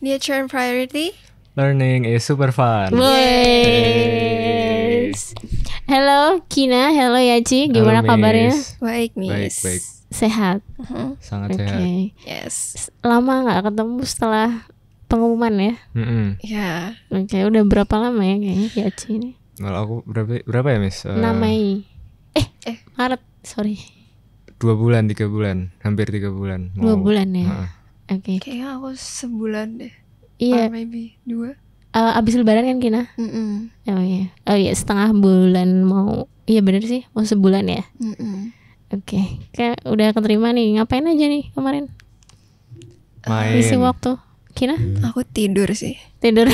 Nature and priority. Learning is super fun. Yes. Hello Kina, hello Yaci, gimana Halo, kabarnya? Miss. Baik, Miss. Baik. Sehat. Sangat Oke. sehat. Yes. Lama nggak ketemu setelah pengumuman ya? Ya. Oke, udah berapa lama ya kayaknya Yaci ini? Kalau aku berapa ya, Miss? 6 Mei. Maret, sorry. 2 bulan, 3 bulan, hampir 3 bulan. 2 bulan ya. Heeh. Oke. Kayaknya aku sebulan deh. Iya. Or maybe 2. Abis lebaran kan Kina? Oh iya, setengah bulan mau. Iya bener sih, mau sebulan ya. Oke, kayak udah keterima nih. Ngapain aja nih kemarin? Main. Isi waktu. Kina? Aku tidur sih. Tidur.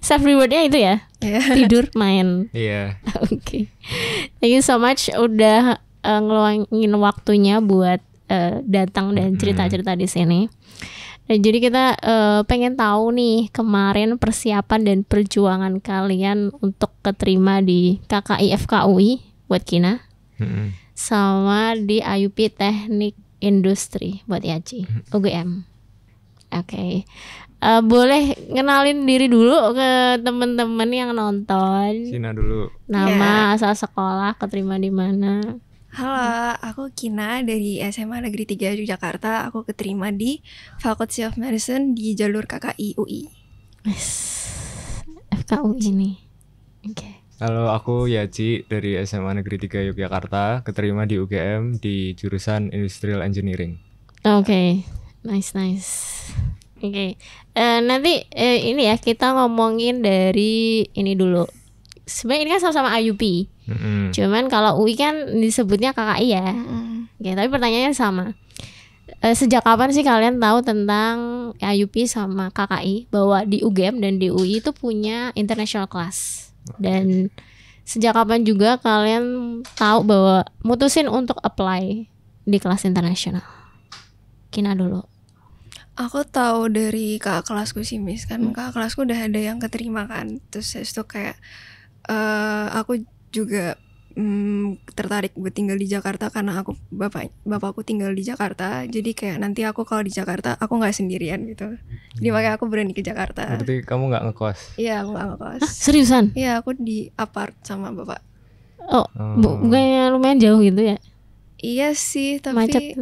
Self rewardnya itu ya? Ya. Tidur, main. Iya. Oke. Thank you so much udah ngeluangin waktunya buat datang dan cerita-cerita di sini. Dan jadi kita pengen tahu nih kemarin persiapan dan perjuangan kalian untuk keterima di KKI FKUI buat Kina, sama di IUP Teknik Industri buat Yaci, UGM. Oke. Boleh ngenalin diri dulu ke temen-temen yang nonton. Sina dulu. Nama, asal sekolah, keterima di mana? Halo, aku Kina dari SMA Negeri 3 Yogyakarta. Aku keterima di Faculty of Medicine di jalur KKI UI. FKUI ini. Oke. Halo, aku Yaci dari SMA Negeri 3 Yogyakarta, keterima di UGM di jurusan Industrial Engineering. Oke. Nice. Oke. Nanti ini ya kita ngomongin dari ini dulu. Sebenarnya ini kan sama-sama IUP. Cuman kalau UI kan disebutnya KKI ya. Oke, tapi pertanyaannya sama. Sejak kapan sih kalian tahu tentang IUP sama KKI, bahwa di UGM dan di UI itu punya international class? Dan sejak kapan juga kalian tahu bahwa mutusin untuk apply di kelas internasional? Kina dulu. Aku tahu dari kakak kelasku sih, Miss. Kan kakak kelasku udah ada yang keterima kan. Terus itu kayak aku juga tertarik buat tinggal di Jakarta karena aku bapakku tinggal di Jakarta. Jadi kayak nanti aku kalau di Jakarta aku nggak sendirian gitu. Jadi makanya aku berani ke Jakarta. Berarti kamu nggak ngekos? Iya, aku nggak ngekos. Seriusan? Iya, aku di apart sama bapak. Oh, bukannya lumayan jauh gitu ya? Iya sih, Macet.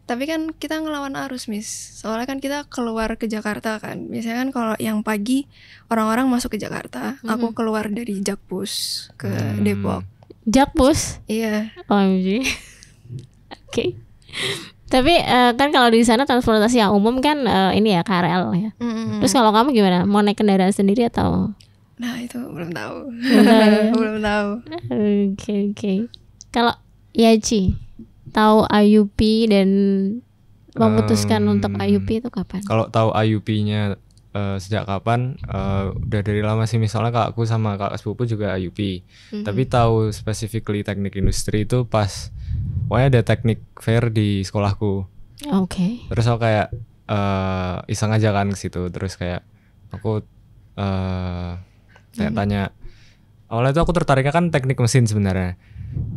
tapi kan kita ngelawan arus, Miss. Soalnya kan kita keluar ke Jakarta kan. Biasanya kan kalau yang pagi orang-orang masuk ke Jakarta. Aku keluar dari Jakpus ke Depok. Jakpus? Iya. OMG. Oke. Tapi kan kalau di sana transportasi yang umum kan ini ya KRL ya. Terus kalau kamu gimana? Mau naik kendaraan sendiri atau? Nah, itu belum tahu. Belum Belum tahu. Oke. Kalau Yaci tahu IUP dan memutuskan untuk IUP itu kapan? Kalau tahu IUP-nya sejak kapan? Udah dari lama sih, misalnya kakakku sama kakak sepupu juga IUP. Tapi tahu specifically teknik industri itu pas pokoknya ada teknik fair di sekolahku. Oke. Terus aku kayak iseng aja kan ke situ. Terus kayak aku tanya. Awalnya itu aku tertariknya kan teknik mesin sebenarnya.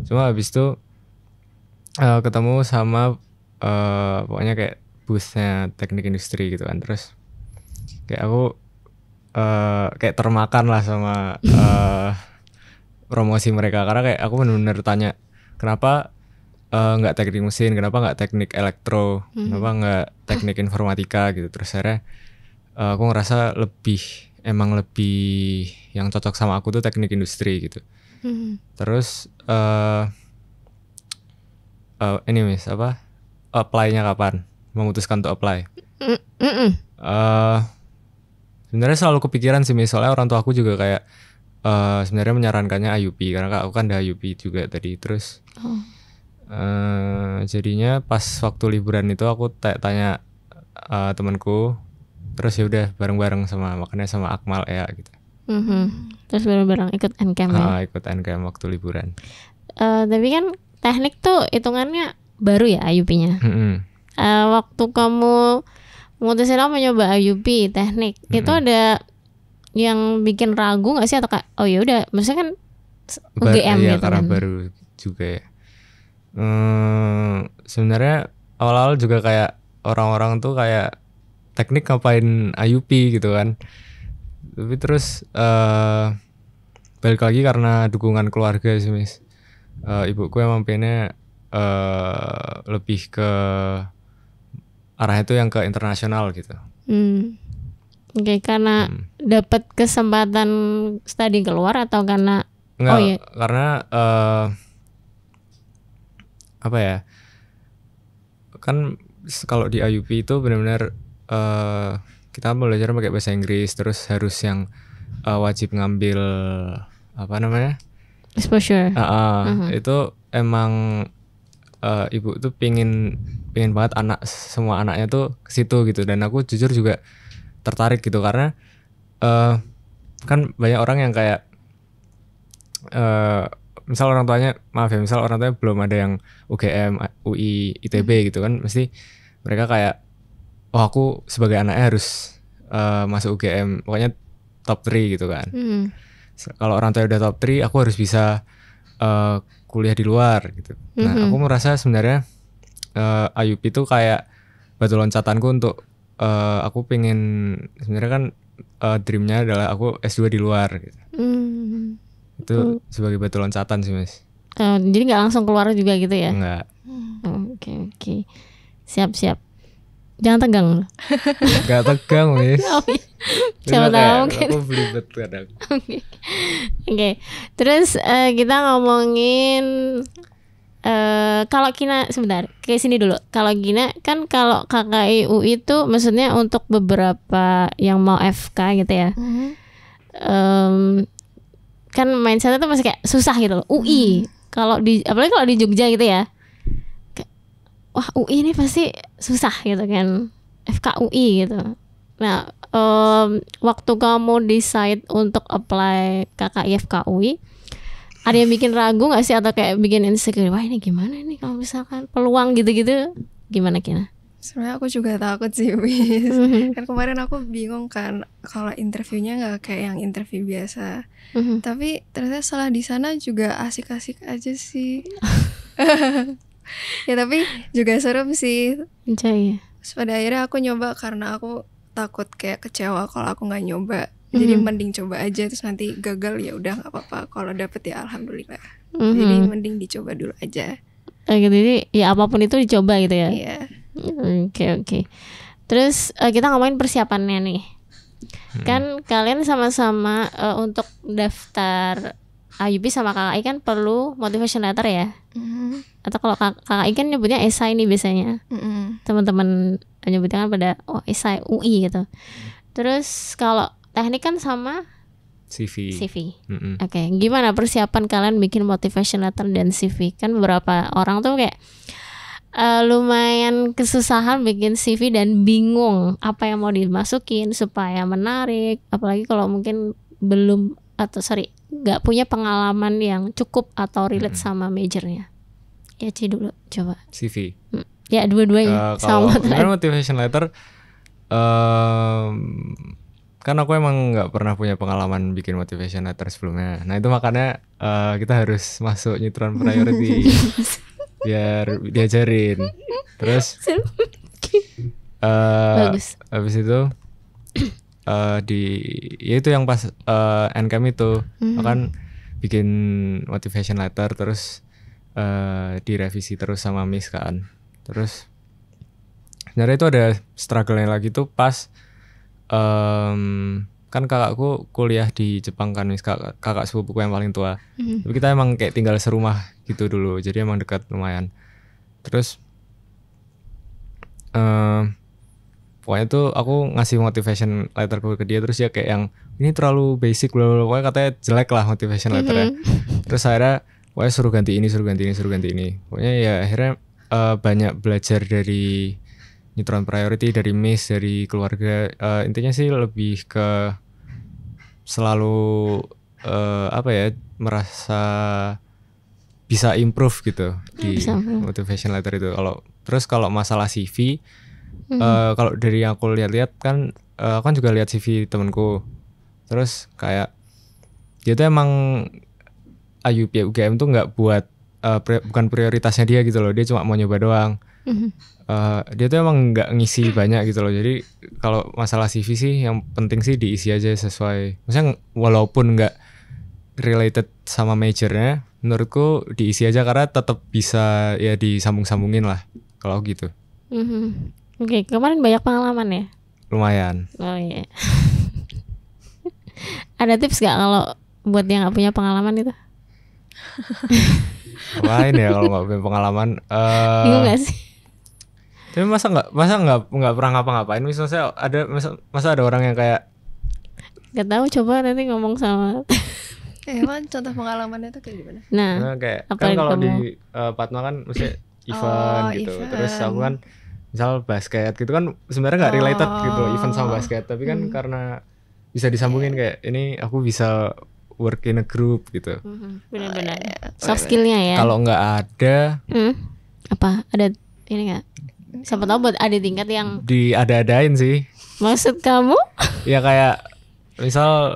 Cuma habis itu ketemu sama pokoknya kayak boothnya teknik industri gitu kan. Terus kayak aku kayak termakan lah sama promosi mereka, karena kayak aku benar-benar tanya kenapa nggak teknik mesin, kenapa nggak teknik elektro, kenapa nggak teknik informatika gitu. Terus akhirnya aku ngerasa emang lebih yang cocok sama aku tuh teknik industri gitu. Terus ini Miss, apply-nya kapan? Memutuskan untuk apply? Sebenarnya selalu kepikiran sih, soalnya orang tua aku juga kayak sebenarnya menyarankannya IUP karena aku kan ada IUP juga tadi. Terus jadinya pas waktu liburan itu aku tanya temanku, terus ya udah bareng-bareng makanya sama Akmal ya gitu. Terus bareng-bareng ikut NCAM ya? Ikut NCAM waktu liburan. Tapi kan teknik tuh hitungannya baru ya IUP-nya. Waktu kamu mutusin apa nyoba IUP teknik, itu ada yang bikin ragu nggak sih, atau kayak oh ya udah, maksudnya kan UGM iya, gitu karena kan? baru juga ya. Sebenarnya awal-awal juga kayak orang-orang tuh kayak teknik ngapain IUP gitu kan. Tapi terus balik lagi karena dukungan keluarga sih Miss. Ibuku emang pengennya lebih ke arah itu yang ke internasional gitu. Oke, karena dapat kesempatan studi keluar atau karena Enggak, karena apa ya? Kan kalau di IUP itu benar-benar kita belajar pakai bahasa Inggris, terus harus yang wajib ngambil apa namanya? Exposure. Itu emang ibu tuh pingin banget semua anaknya tuh ke situ gitu, dan aku jujur juga tertarik gitu karena kan banyak orang yang kayak misal orang tuanya belum ada yang UGM, UI, ITB gitu kan, mesti mereka kayak aku sebagai anaknya harus masuk UGM, pokoknya top 3 gitu kan. Kalau orang tua udah top 3, aku harus bisa kuliah di luar gitu. Nah, aku merasa sebenarnya IUP itu kayak batu loncatanku untuk aku pengen, sebenarnya kan dreamnya adalah aku S2 di luar gitu. Itu sebagai batu loncatan sih Mas. Jadi nggak langsung keluar juga gitu ya? Enggak. Oke. Siap. Jangan tegang. Gak tegang Miss. Siapa tahu mungkin. Aku belibet kadang. Oke. Terus kita ngomongin kalau Gina sebentar, ke sini dulu. Kalau Gina kan kalau KKIU itu maksudnya untuk beberapa yang mau FK gitu ya. Kan mindsetnya tuh masih kayak susah gitu loh. UI. Apalagi kalau di Jogja gitu ya. Wah, UI ini pasti susah gitu kan. FKUI gitu. Nah, waktu kamu decide untuk apply KKI FKUI, ada yang bikin ragu gak sih atau kayak bikin insecure? Wah, ini gimana nih kalau misalkan peluang gitu-gitu, gimana Kina? Sebenarnya aku juga takut sih, Bis. Kan kemarin aku bingung kan kalau interviewnya nggak kayak yang interview biasa. Tapi ternyata setelah di sana juga asik-asik aja sih. Ya tapi juga serem sih. Enjoy. Pada akhirnya aku nyoba karena aku takut kayak kecewa kalau aku nggak nyoba. Jadi mending coba aja, terus nanti gagal ya udah nggak apa-apa. Kalau dapet ya alhamdulillah. Jadi mending dicoba dulu aja. Jadi ya apapun itu dicoba gitu ya. Iya. Oke. Terus kita ngomongin persiapannya nih. Kan kalian sama-sama untuk daftar IUP sama KKI kan perlu motivation letter ya. Atau kalau KKI kan nyebutnya esai nih biasanya. Teman-teman nyebutnya kan pada esai UI gitu. Terus kalau teknik kan sama CV. Oke, gimana persiapan kalian bikin motivation letter dan CV? Kan beberapa orang tuh kayak lumayan kesusahan bikin CV dan bingung apa yang mau dimasukin supaya menarik. Apalagi kalau mungkin nggak punya pengalaman yang cukup atau relate sama majornya. Ya dulu coba. CV. Ya dua-duanya sama. Kalau motivation letter, kan aku emang nggak pernah punya pengalaman bikin motivation letter sebelumnya. Nah itu makanya kita harus masuk Neutron Priority biar diajarin. Terus bagus. Habis itu itu yang pas NCAM itu kan bikin motivation letter, terus direvisi terus sama Miss kan. Terus sebenarnya itu ada struggle-nya lagi tuh pas kan kakakku kuliah di Jepang kan, Miss, kakak sepupuku yang paling tua. Tapi kita emang kayak tinggal serumah gitu dulu, jadi emang dekat lumayan. Terus pokoknya tuh aku ngasih motivation letterku ke dia, terus dia kayak yang ini terlalu basic loh, pokoknya katanya jelek lah motivation letternya. Terus akhirnya pokoknya suruh ganti ini. Pokoknya ya akhirnya banyak belajar dari Neutron Priority, dari Miss, dari keluarga. Intinya sih lebih ke selalu merasa bisa improve gitu di motivation letter itu. Kalau masalah CV, kalau dari yang aku lihat-lihat kan, aku kan juga lihat CV temanku. Terus kayak dia tuh emang IUP UGM tuh nggak buat bukan prioritasnya dia gitu loh, dia cuma mau nyoba doang. Dia tuh emang nggak ngisi banyak gitu loh. Jadi kalau masalah CV sih yang penting sih diisi aja sesuai, maksudnya walaupun nggak related sama majornya, menurutku diisi aja karena tetap bisa ya disambung-sambungin lah kalau gitu. Oke, kemarin banyak pengalaman ya? Lumayan. Oh iya. Ada tips gak kalau buat yang gak punya pengalaman itu? Lain ya kalau nggak punya pengalaman. Bingung gak sih? Tapi masa nggak pernah ngapa-ngapain? Misalnya masa ada orang yang kayak Gak tahu, coba nanti ngomong sama. Emang contoh pengalamannya tuh kayak gimana? Nah, kayak apa kan yang kalau kamu- di Padma kan mesti event gitu. event. Terus aku kan misal basket gitu kan sebenarnya nggak related gitu event sama basket, tapi kan karena bisa disambungin kayak ini aku bisa work in a group gitu. benar-benar soft skillnya ya. Kalau nggak ada Apa? Ada ini nggak? Siapa tahu buat ada tingkat yang diada-adain sih. maksud kamu? Ya kayak misal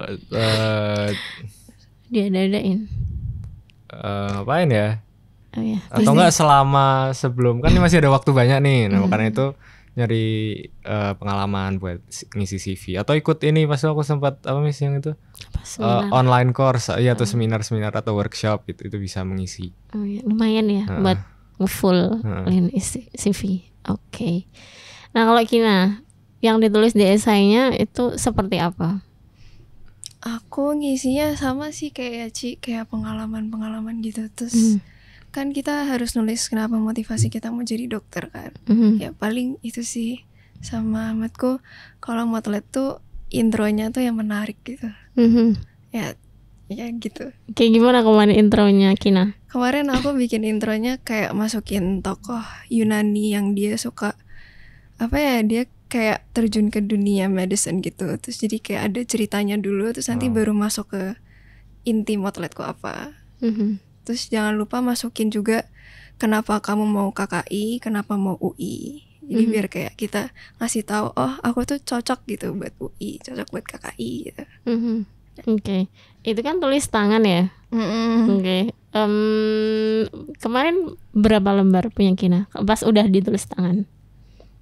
Diada-adain. ngapain ya? Oh ya. Atau enggak selama sebelum kan ini masih ada waktu banyak nih. Nah, makanya itu nyari pengalaman buat ngisi CV atau ikut ini pas aku sempat apa yang itu online course ya atau seminar atau workshop gitu, itu bisa mengisi. Oh ya, lumayan ya buat full CV. Oke. Nah, kalau Kina yang ditulis di esainya itu seperti apa? Aku ngisinya sama sih kayak Ci, kayak pengalaman gitu. Terus kan kita harus nulis kenapa motivasi kita mau jadi dokter kan. Ya paling itu sih. Sama menurutku kalau motlet tuh intronya tuh yang menarik gitu. Ya gitu. Kayak gimana kemarin intronya Kina? Kemarin aku bikin intronya kayak masukin tokoh Yunani yang dia suka apa ya, dia kayak terjun ke dunia medicine gitu. Terus jadi kayak ada ceritanya dulu, terus nanti baru masuk ke inti motletku apa. Terus jangan lupa masukin juga kenapa kamu mau KKI, kenapa mau UI. Jadi biar kayak kita ngasih tahu, oh aku tuh cocok gitu buat UI, cocok buat KKI gitu. Oke. Itu kan tulis tangan ya? Oke. Kemarin berapa lembar punya Kina? Pas udah ditulis tangan?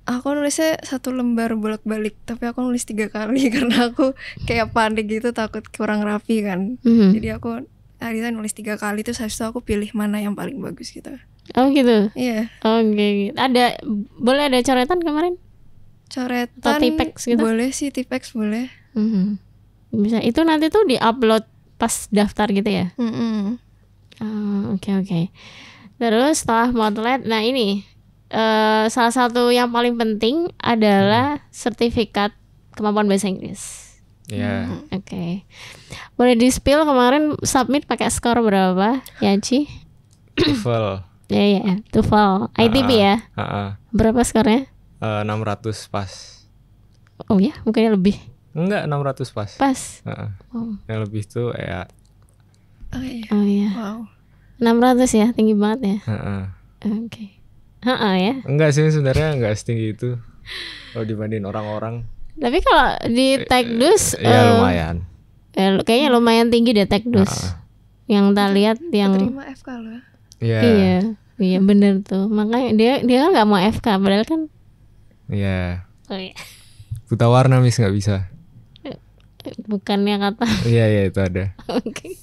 Aku nulisnya 1 lembar bolak-balik, tapi aku nulis 3 kali karena aku kayak panik gitu, takut kurang rapi kan. Jadi aku akhirnya nulis 3 kali, terus habis itu aku pilih mana yang paling bagus gitu. Oh gitu? Iya. Oke. Boleh ada coretan kemarin? Coretan Atau tipex gitu? boleh sih, tipex boleh. Bisa. Itu nanti tuh di-upload pas daftar gitu ya? Oke. Terus setelah motlet, nah ini salah satu yang paling penting adalah sertifikat kemampuan bahasa Inggris. Iya. Oke. Boleh di-spill kemarin submit pakai skor berapa, Yaci? TOEFL. Ya, TOEFL. ITB ya? Berapa skornya? 600 pas. Oh ya, mungkin lebih. Enggak, 600 pas. Pas. Yang lebih tuh ya. Oh iya. Wow. 600 ya, tinggi banget ya. Oke. Ya. Enggak sih sebenarnya, enggak setinggi itu kalau dibandingin orang-orang. Tapi kalau di Tekdus ya lumayan. Kayaknya lumayan tinggi deh Tekdus. Yang tak lihat yang terima FK loh. Iya bener tuh. Makanya dia kan nggak mau FK, padahal kan. Iya. Oh iya. Buta warna mis nggak bisa. Bukannya kata. Iya itu ada. Oke.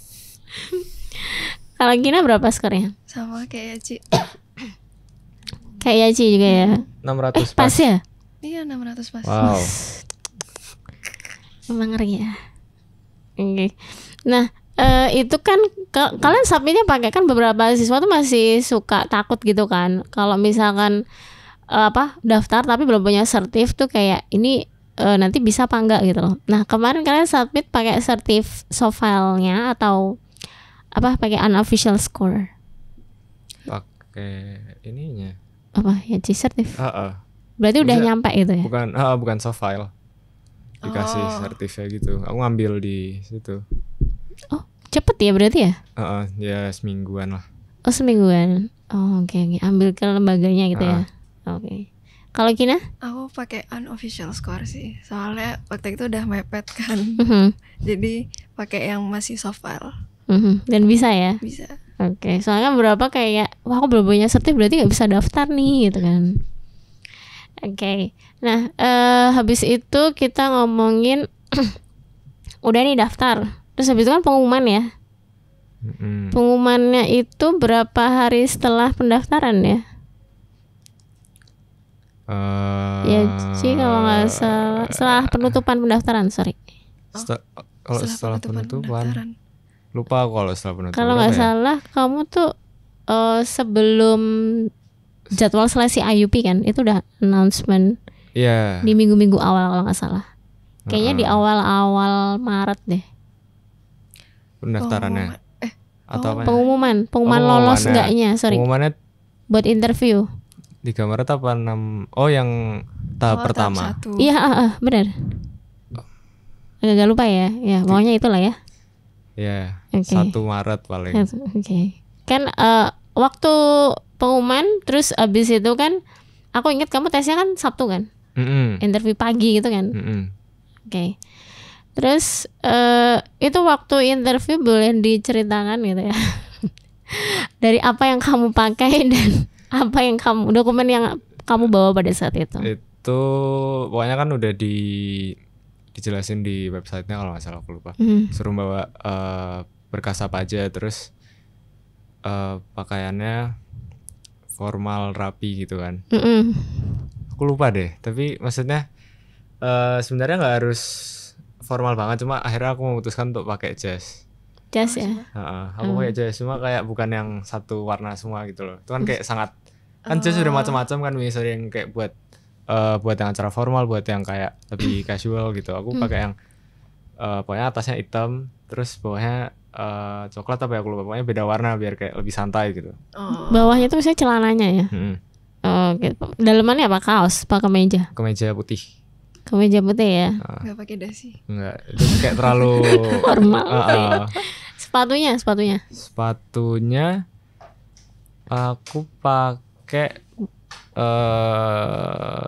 Kalau Gina berapa skornya? Sama kayak Ci. Kayak Yaci juga ya. 600 pas ya? Iya 600 pas. Wow. Emang ngeri ya. Oke. Nah itu kan kalian submitnya pakai, kan beberapa siswa tuh masih suka takut gitu kan. Kalau misalkan daftar tapi belum punya sertif tuh kayak ini nanti bisa apa enggak gitu loh. Nah kemarin kalian submit pakai sertif soft file-nya atau pakai unofficial score? Pakai ininya. Apa ya, sertif? Berarti Bisa. udah nyampe gitu ya? Bukan soft file. Dikasih sertifnya gitu. Aku ngambil di situ. Oh cepet ya berarti ya? Ya semingguan lah. Oh semingguan. Oh oke. Ambil ke lembaganya gitu ya. Oke. Kalau Kina? Aku pakai unofficial score sih. Soalnya waktu itu udah mepet kan. Jadi pakai yang masih soft file. Dan bisa ya? Bisa. Oke, soalnya beberapa kayak wah aku belum punya sertif berarti nggak bisa daftar nih gitu kan. Oke, nah habis itu kita ngomongin udah nih daftar, terus habis itu kan pengumuman ya. Pengumumannya itu berapa hari setelah pendaftaran ya? Ya sih kalau nggak salah setelah penutupan pendaftaran, sorry. Kalau setelah penutupan lupa aku kalau setelah penutupan. Kalau nggak salah kamu tuh sebelum jadwal seleksi IUP kan itu udah announcement. Iya. Di minggu-minggu awal kalau nggak salah. Kayaknya di awal-awal Maret deh. Pendaftarannya. Atau apa? Pengumuman lolos enggaknya, sorry. Pengumumannya buat interview. 3 Maret apa 6? Oh, yang tahap pertama. Iya, benar. Agak lupa ya. Ya, pokoknya itulah ya. Ya, okay. 1 Maret paling. Oke. Kan waktu pengumuman terus abis itu kan aku ingat kamu tesnya kan Sabtu kan? Interview pagi gitu kan? Oke. Terus itu waktu interview boleh diceritakan gitu ya. Dari apa yang kamu pakai dan apa yang dokumen yang kamu bawa pada saat itu? Itu pokoknya kan udah dijelasin di websitenya kalau nggak salah, aku lupa. Suruh bawa berkas apa aja, terus pakaiannya formal rapi gitu kan. Aku lupa deh, tapi maksudnya sebenarnya nggak harus formal banget, cuma akhirnya aku memutuskan untuk pakai jas ya. Aku pakai jas, cuma kayak bukan yang satu warna semua gitu loh. Itu kan kayak sangat kan jas udah macam-macam kan, misalnya yang kayak buat yang acara formal, buat yang kayak lebih casual gitu. Aku pakai yang pokoknya atasnya hitam, terus bawahnya coklat apa ya, aku lupa. Pokoknya beda warna biar kayak lebih santai gitu. Bawahnya tuh misalnya celananya ya. Gitu. Dalamannya apa? Kaos, apa kemeja? Kemeja putih. Kemeja putih ya. Gak pakai dasi. Enggak, itu kayak terlalu formal. Sepatunya aku pakai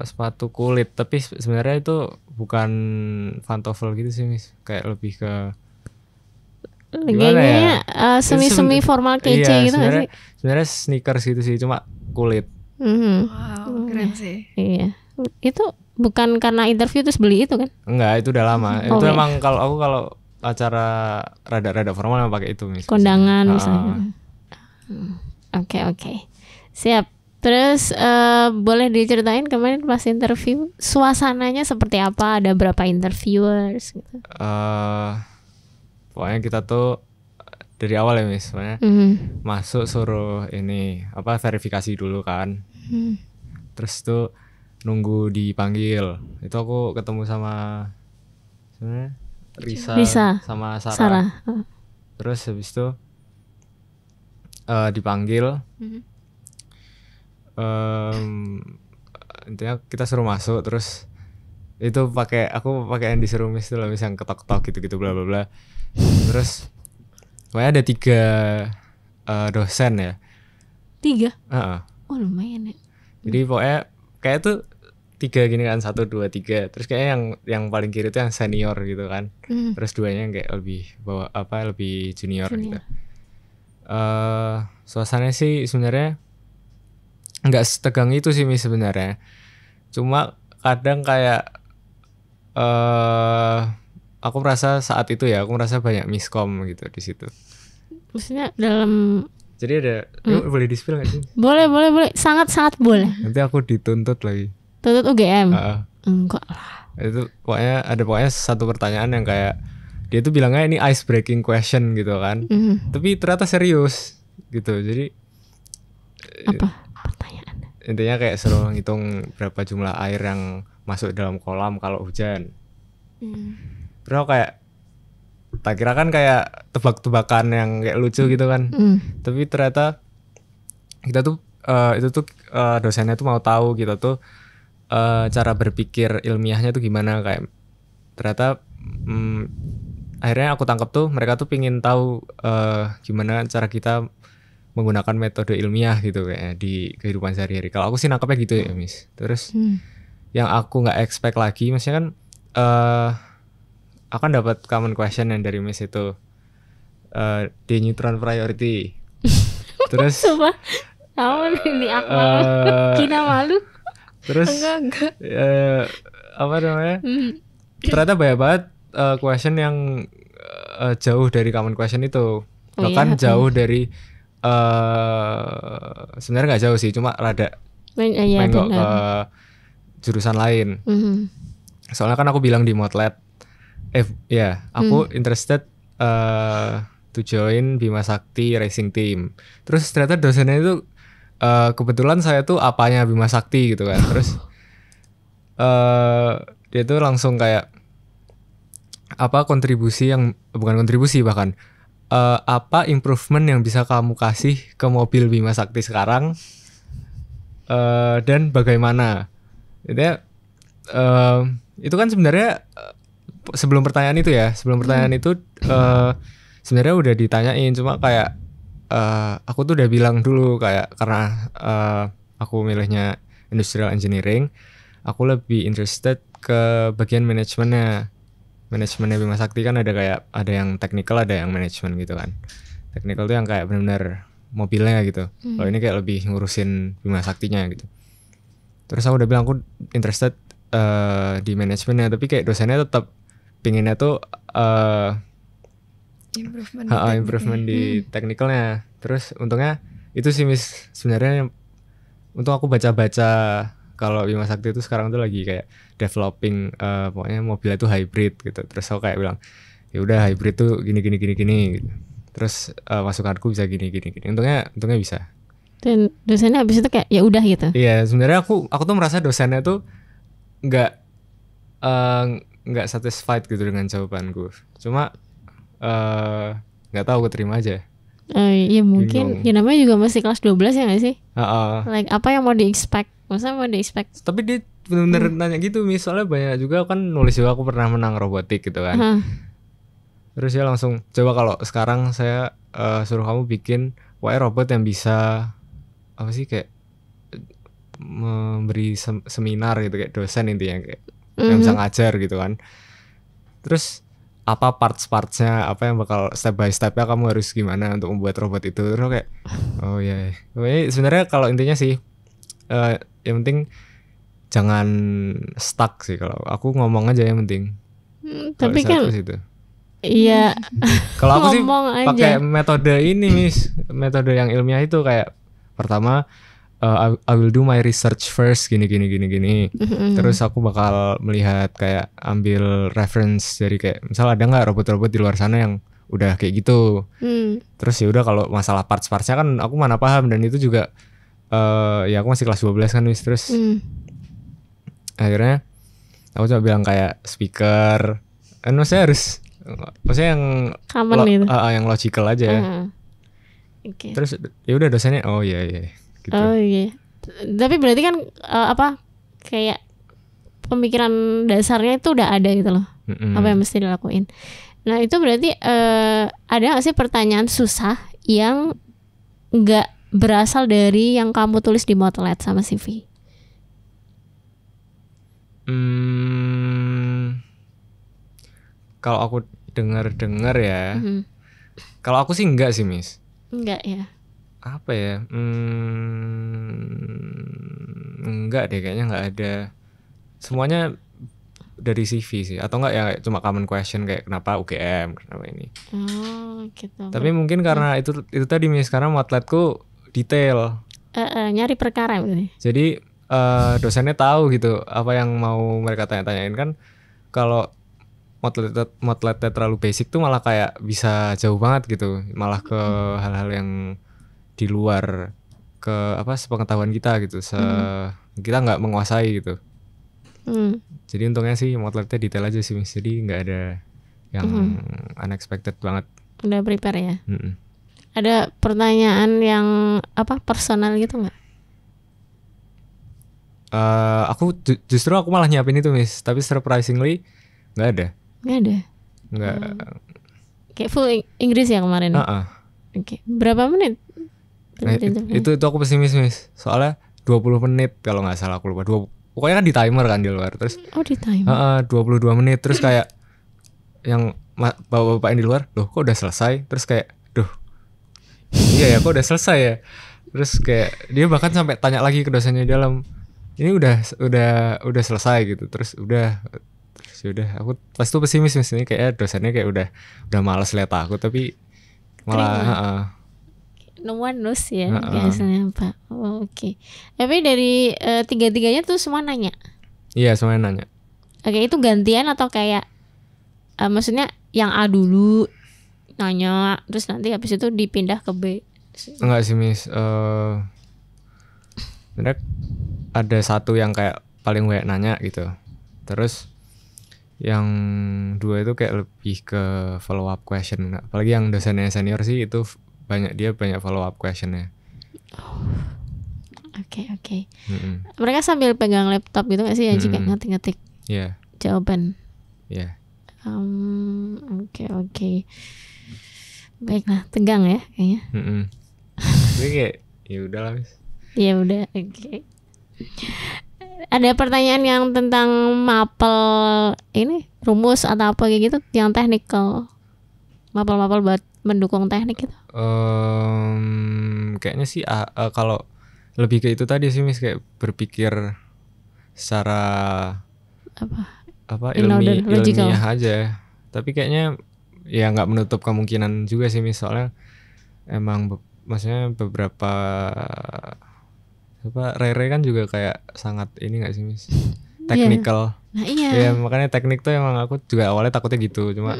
sepatu kulit, tapi sebenarnya itu bukan pantofel gitu sih, Miss. Kayak lebih ke kayaknya semi formal kece gitu nggak sih? Sebenarnya sneakers gitu sih, cuma kulit. Wow, keren sih. Iya. Itu bukan karena interview terus beli itu kan? Enggak, itu udah lama. Itu emang kalau acara rada formal emang pakai itu, Miss. Kondangan misalnya. Oke. Siap. Terus boleh diceritain kemarin pas interview suasananya seperti apa? Ada berapa interviewers gitu? Pokoknya kita tuh dari awal ya, Miss. Pokoknya masuk suruh ini verifikasi dulu kan. Terus tuh nunggu dipanggil. Itu aku ketemu sama sebenarnya Risa sama Sarah. Terus habis itu dipanggil. Intinya kita suruh masuk, terus itu aku pakai yang disuruh Miss tuh loh, Miss, yang ketok-ketok gitu bla bla bla. Terus pokoknya ada 3 dosen ya. 3? Oh lumayan ya. Jadi pokoknya kayak tuh 3 gini kan, 1, 2, 3. Terus kayaknya yang paling kiri tuh yang senior gitu kan. Terus 2-nya yang kayak lebih junior. Gitu. Suasananya sih sebenarnya nggak setegang itu sih, Miss, sebenarnya. Cuma kadang kayak aku merasa saat itu ya, aku merasa banyak miskom gitu di situ. Maksudnya dalam. Jadi ada, boleh di-spill nggak sih? Boleh, sangat boleh. Nanti aku dituntut lagi. Tuntut UGM? Enggak lah. Itu pokoknya satu pertanyaan yang kayak dia tuh bilangnya ini ice breaking question gitu kan. Tapi ternyata serius gitu. Jadi apa pertanyaan? Intinya kayak suruh ngitung berapa jumlah air yang masuk dalam kolam kalau hujan. Terus kayak tak kira kan kayak tebak-tebakan yang kayak lucu gitu kan. Tapi ternyata kita tuh itu tuh dosennya tuh mau tahu kita tuh cara berpikir ilmiahnya tuh gimana. Kayak ternyata akhirnya aku tangkap tuh mereka tuh pingin tahu gimana cara kita menggunakan metode ilmiah gitu kayaknya di kehidupan sehari-hari. Kalau aku sih nangkapnya gitu ya, Miss. Terus yang aku nggak expect lagi, maksudnya kan akan dapat common question yang dari Miss itu the neutron priority. Terus Sumpah. Tahun ini Akmal. Kina malu. terus Enggak. apa namanya? Hmm. Ternyata banyak banget question yang jauh dari common question itu. Oh, Bahkan iya. jauh dari sebenarnya nggak jauh sih, cuma rada Iya menggok ke benar. jurusan lain. Mhm. Soalnya kan aku bilang di Motlet, aku interested to join Bima Sakti Racing Team. Terus ternyata dosennya itu kebetulan saya tuh apanya Bima Sakti gitu kan. Terus dia tuh langsung kayak apa kontribusi yang bukan kontribusi bahkan apa improvement yang bisa kamu kasih ke mobil Bima Sakti sekarang dan bagaimana. Itu kan sebenarnya sebelum pertanyaan itu sebenarnya udah ditanyain, cuma kayak aku tuh udah bilang dulu kayak karena aku milihnya industrial engineering, aku lebih interested ke bagian manajemennya Bima Sakti kan ada yang technical, ada yang manajemen gitu kan. Technical tuh yang kayak benar-benar mobilnya gitu. Kalau ini kayak lebih ngurusin Bima Saktinya gitu. Terus aku udah bilang aku interested di manajemennya, tapi kayak dosennya tetap pinginnya tuh improvement di technicalnya. Terus untungnya itu sih Miss, sebenarnya untung aku baca-baca kalau Bima Sakti itu sekarang tuh lagi kayak developing pokoknya mobilnya tuh hybrid gitu. Terus aku kayak bilang ya udah hybrid tuh gini gitu. Terus masukanku bisa gini. Untungnya bisa. Dan dosennya habis itu kayak ya udah gitu. Iya, sebenarnya aku tuh merasa dosennya tuh nggak satisfied gitu dengan jawabanku. Cuma nggak tahu, aku terima aja. Ya mungkin ya namanya juga masih kelas 12 ya nggak sih? Like apa yang mau di-expect? Maksudnya mau di-expect? Tapi dia bener-bener nanya gitu, misalnya banyak juga kan nulis juga aku pernah menang robotik gitu kan. Terus dia langsung coba kalau sekarang saya suruh kamu bikin robot yang bisa apa sih kayak memberi seminar gitu, kayak dosen intinya kayak yang bisa ngajar gitu kan. Terus apa parts-partsnya, apa yang bakal step by stepnya kamu harus gimana untuk membuat robot itu. Terus kayak oh ya. Sebenarnya kalau intinya sih yang penting jangan stuck sih, kalau aku ngomong aja yang penting. Tapi kan iya. Kalau aku sih Ngomong pakai aja. metode ini Miss, metode yang ilmiah itu kayak pertama I will do my research first gini. Terus aku bakal melihat kayak ambil reference dari kayak misal ada nggak robot-robot di luar sana yang udah kayak gitu. Terus ya udah kalau masalah parts-partsnya kan aku mana paham, dan itu juga ya aku masih kelas 12 kan Miss. Terus akhirnya aku coba bilang kayak speaker, maksudnya yang Common gitu. yang logical aja. Okay. Terus ya udah dosennya oh iya gitu. Oh iya. Tapi berarti kan kayak pemikiran dasarnya itu udah ada gitu loh. Apa yang mesti dilakuin. Nah itu berarti ada nggak sih pertanyaan susah yang nggak berasal dari yang kamu tulis di Motlet sama CV? Kalau aku dengar ya, kalau aku sih enggak sih Miss. Enggak ya. Apa ya? Enggak deh, kayaknya enggak ada. Semuanya dari CV sih, atau enggak ya cuma common question kayak kenapa UGM, kenapa ini. Oh gitu. Tapi mungkin karena itu tadi Miss, karena Motletku detail. Nyari perkara gitu. Jadi dosennya tahu gitu apa yang mau mereka tanya-tanyain kan. Kalau Motletnya terlalu basic tuh malah kayak bisa jauh banget gitu, malah ke hal-hal yang di luar ke apa sepengetahuan kita gitu, kita nggak menguasai gitu. Jadi untungnya sih Motletnya detail aja sih Miss, jadi nggak ada yang unexpected banget. Udah prepare ya. Ada pertanyaan yang apa personal gitu nggak? Aku justru aku malah nyiapin itu Miss, tapi surprisingly nggak ada. Nggak ada. Nggak. Kayak full Inggris ya kemarin. Oke. Berapa menit? Nah, itu aku pesimis Miss. Soalnya 20 menit kalau nggak salah, aku lupa. Pokoknya kan di timer kan di luar. Terus di timer. 22 menit terus kayak yang bapak-bapak yang di luar, loh kok udah selesai? Terus kayak iya ya kok udah selesai ya. Terus kayak dia bahkan sampai tanya lagi ke dosennya di dalam, ini udah selesai gitu. Terus udah aku pas itu pesimis ini kayak dosennya kayak udah malas lihat aku, tapi malah no one knows ya biasanya apa. Oke. Tapi dari tiga-tiganya tuh semua nanya. Iya, semuanya nanya. Oke, itu gantian atau kayak maksudnya yang A dulu nanya, terus nanti habis itu dipindah ke B? Enggak sih Miss, sebenarnya ada satu yang kayak paling banyak nanya gitu. Terus yang dua itu kayak lebih ke follow up question. Apalagi yang dosennya senior sih itu banyak follow up questionnya. Oke. Mereka sambil pegang laptop gitu nggak sih ya, jika ngetik-ngetik jawaban? Iya. Oke. Baiklah, tegang ya kayaknya. Jadi kayak ya udahlah Miss. Ya udah, oke. Ada pertanyaan yang tentang mapel ini, rumus atau apa kayak gitu, yang teknikal, mapel buat mendukung teknik gitu? Kayaknya sih kalau lebih ke itu tadi sih Miss, kayak berpikir secara ilmiah aja. Tapi kayaknya ya nggak menutup kemungkinan juga sih Miss, soalnya emang maksudnya beberapa Rere kan juga kayak sangat ini nggak sih Miss, technical. Nah, iya. Ya makanya teknik tuh emang aku juga awalnya takutnya gitu, cuma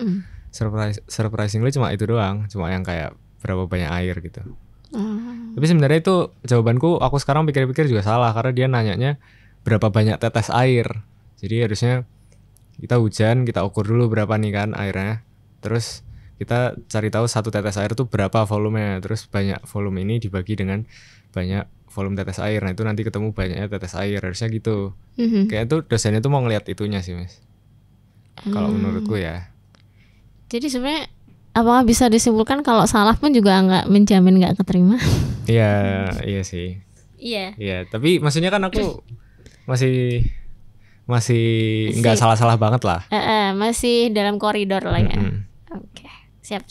surprisingly cuma itu doang, cuma yang kayak berapa banyak air gitu. Tapi sebenarnya itu jawabanku, aku sekarang pikir-pikir juga salah, karena dia nanyanya berapa banyak tetes air. Jadi harusnya kita hujan, kita ukur dulu berapa nih kan airnya, terus kita cari tahu satu tetes air tuh berapa volumenya, terus banyak volume ini dibagi dengan banyak volume tetes air, nah itu nanti ketemu banyaknya tetes air, harusnya gitu. Kayak tuh dosennya tuh mau ngeliat itunya sih Miss, kalau menurutku ya. Jadi sebenarnya apakah bisa disimpulkan kalau salah pun juga nggak menjamin nggak keterima? Iya sih. Iya, tapi maksudnya kan aku masih nggak salah banget lah. Masih dalam koridor lah ya. Oke, siap.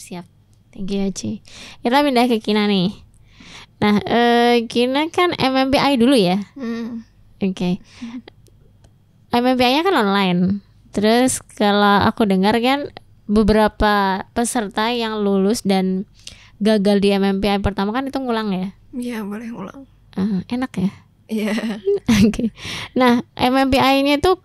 Thank you Ci. Kita pindah ke Kina nih. Nah, Kina kan MMPI dulu ya. Oke. MMPI-nya kan online. Terus kalau aku dengar kan beberapa peserta yang lulus dan gagal di MMPI pertama kan itu ngulang ya? Iya, boleh ngulang. Enak ya? Iya. Oke. Nah, MMPI-nya itu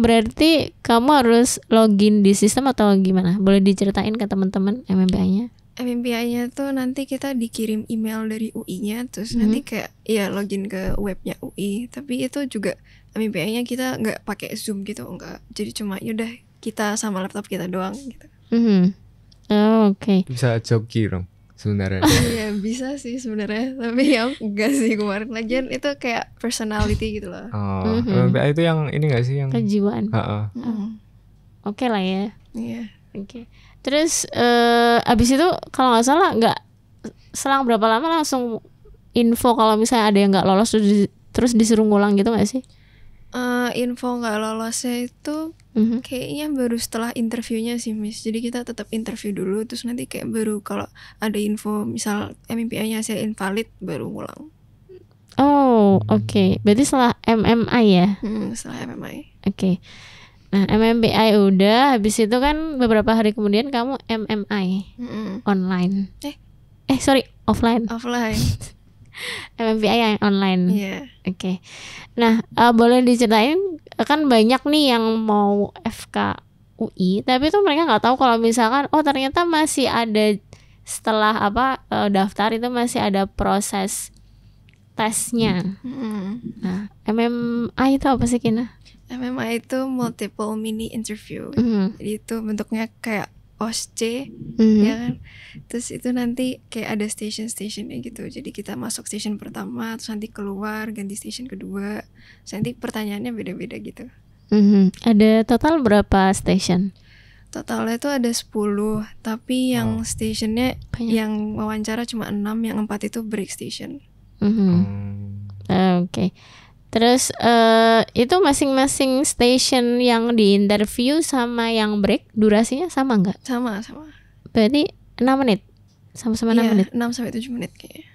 berarti kamu harus login di sistem atau gimana? Boleh diceritain ke teman-teman MMPI-nya? MMPI-nya tuh nanti kita dikirim email dari UI-nya, terus nanti kayak login ke webnya UI. Tapi itu juga MMPI-nya kita nggak pakai Zoom gitu, enggak. Jadi cuma yaudah kita sama laptop kita doang gitu. Oke. Bisa joki dong sebenarnya. Iya bisa sih sebenarnya, tapi ya enggak sih kemarin lagian itu kayak personality gitu loh. MMPI itu yang ini nggak sih yang kejiwaan? Oke lah ya. Iya. Oke. Terus abis itu kalau nggak salah nggak selang berapa lama langsung info kalau misalnya ada yang nggak lolos terus disuruh ngulang gitu nggak sih? Info nggak lolosnya itu kayaknya baru setelah interviewnya sih Miss. Jadi kita tetap interview dulu, terus nanti kayak baru kalau ada info misal MMPI-nya hasil invalid baru ngulang. Oke. Berarti setelah MMI ya? Setelah MMI. Oke. Nah, MMPI udah, habis itu kan beberapa hari kemudian kamu MMI online. Offline. MMPI yang online. Iya. Oke. Nah, boleh diceritain, kan banyak nih yang mau FK UI, tapi tuh mereka nggak tahu kalau misalkan ternyata masih ada setelah daftar itu masih ada proses tesnya. Nah, MMI itu apa sih Kina? MMI itu multiple mini interview. Jadi itu bentuknya kayak OSCE, ya kan. Terus itu nanti kayak ada station-stationnya gitu. Jadi kita masuk station pertama, terus nanti keluar ganti station kedua. Terus nanti pertanyaannya beda-beda gitu. Ada total berapa station? Totalnya itu ada 10, tapi yang stationnya yang wawancara cuma 6, yang 4 itu break station. Oke. Terus itu masing-masing station yang di interview sama yang break durasinya sama nggak? Sama. Berarti 6 menit? sama-sama 6 menit. 6 sampai 7 menit kayaknya.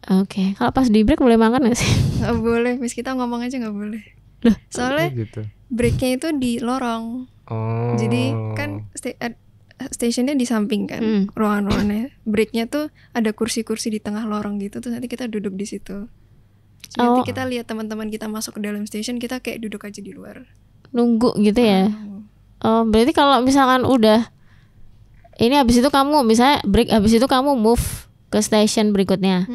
Oke, kalau pas di break boleh makan gak sih? Nggak boleh, Miss, kita ngomong aja nggak boleh. Soalnya gitu. breaknya itu di lorong. Jadi kan stationnya di samping kan, ruangan-ruangannya. Breaknya tuh ada kursi-kursi di tengah lorong gitu, terus nanti kita duduk di situ. Jadi nanti kita lihat teman-teman kita masuk ke dalam station, kita kayak duduk aja di luar. Nunggu gitu ya? Oh, berarti kalau misalkan udah ini habis itu kamu misalnya break, habis itu kamu move ke station berikutnya.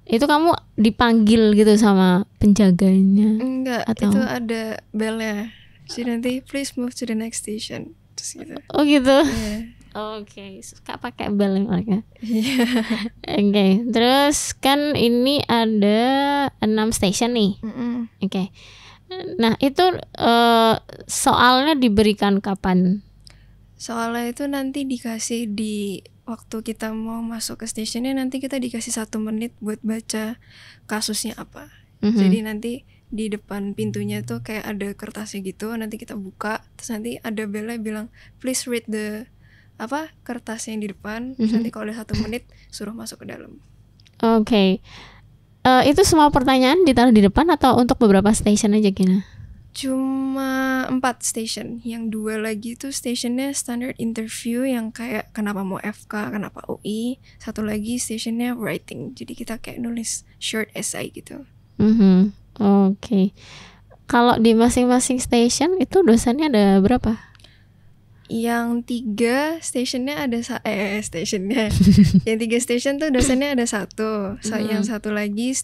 Itu kamu dipanggil gitu sama penjaganya? Enggak, atau? itu ada bellnya. Jadi nanti please move to the next station. Terus gitu. Oh gitu. Yeah. Oke, suka pakai bell mereka. Iya. Oke, terus kan ini ada 6 station nih. Oke. Nah, itu soalnya diberikan kapan? Soalnya itu nanti dikasih di waktu kita mau masuk ke stationnya, nanti kita dikasih 1 menit buat baca kasusnya apa. Jadi nanti di depan pintunya tuh kayak ada kertasnya gitu, nanti kita buka, terus nanti ada bellnya bilang please read the kertas yang di depan. Terus nanti kalau udah 1 menit suruh masuk ke dalam. Oke. Itu semua pertanyaan ditaruh di depan atau untuk beberapa station aja Gina? Cuma 4 station. Yang 2 lagi tuh stationnya standard interview yang kayak kenapa mau FK, kenapa UI. 1 lagi stationnya writing. Jadi kita kayak nulis short essay gitu. Oke. Kalau di masing-masing station itu dosennya ada berapa? Yang 3 stationnya ada stationnya. Yang 3 station tuh dosennya ada 1. Yang 1 lagi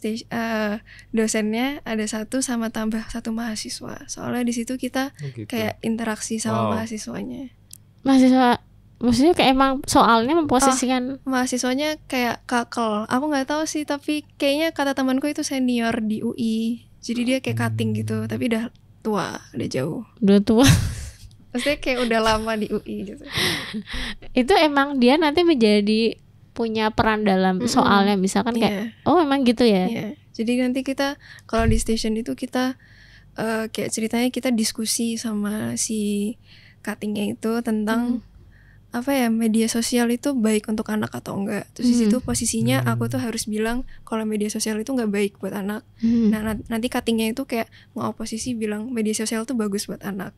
dosennya ada 1 sama tambah 1 mahasiswa. Soalnya di situ kita kayak interaksi sama mahasiswanya. Mahasiswa maksudnya kayak emang soalnya memposisikan mahasiswanya kayak kakel. Aku nggak tahu sih, tapi kayaknya kata temanku itu senior di UI. Jadi dia kayak cutting gitu, tapi udah tua, udah jauh. Udah tua. Maksudnya kayak udah lama di UI gitu. Itu emang dia nanti menjadi punya peran dalam soalnya, misalkan kayak emang gitu ya. Jadi nanti kita kalau di station itu kita kayak ceritanya kita diskusi sama si cuttingnya itu tentang media sosial itu baik untuk anak atau enggak. Terus di situ posisinya aku tuh harus bilang kalau media sosial itu enggak baik buat anak. Nah nanti cuttingnya itu kayak mau oposisi bilang media sosial itu bagus buat anak.